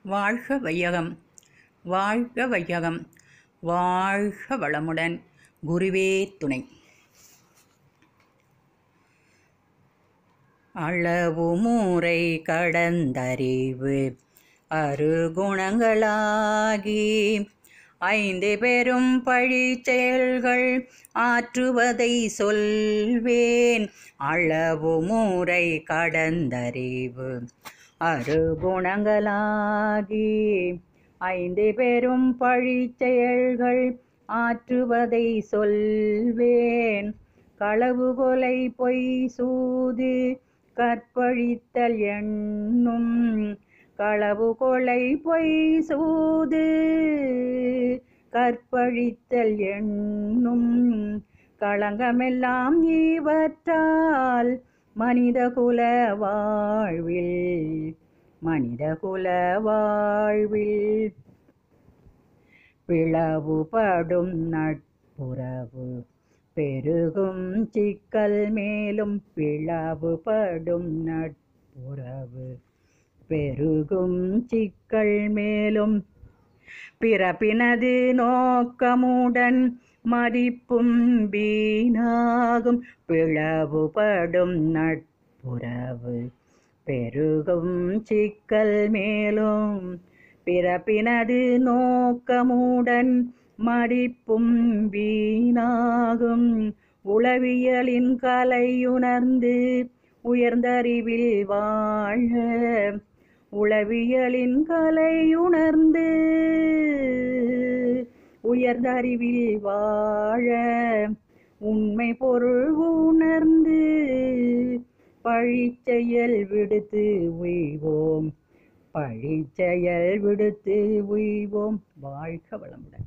வாழ்க வையகம், வாழ்க வையகம், வாழ்க வளமுடன். குருவே துணை. அளவு மூரை கடந்தறிவு அருகுணங்களாகி ஐந்து பெரும் பழி செயல்கள் ஆற்றுவதை சொல்வேன். அளவு மூரை கடந்தறிவு அருகுணங்களாகி ஐந்து பெரும் பழி செயல்கள் ஆற்றுவதை சொல்வேன். களவு கொலை பொய் சூது கற்பழித்தல் என்னும் களவு கொலை பொய் சூது கற்பழித்தல் என்னும் களங்கமெல்லாம் இவற்றால் மனிதகுல வாழ்வில் பிளவுபடும் நட்புறவு பெருகும் சிக்கல் மேலும் பிளவுபடும் நட்புறவு பெருகும் சிக்கல் மேலும் பிறப்பினது நோக்கமுடன் மதிப்பும் வீணாகும். பிளவுபடும் நட்புறவு பெருகும் சிக்கல் மேலும் பிறப்பினது நோக்கமுடன் மதிப்பும் வீணாகும். உளவியலின் கலையுணர்ந்து உயர்ந்தறிவில் வாழ உளவியலின் கலையுணர்ந்து உயர்ந்தறிவில் வாழ உண்மை பொருள் உணர்ந்து பழிச்செயல் விடுத்து உய்வோம். பழிச்செயல் விடுத்து உய்வோம். வாழ்க வளமுடன்.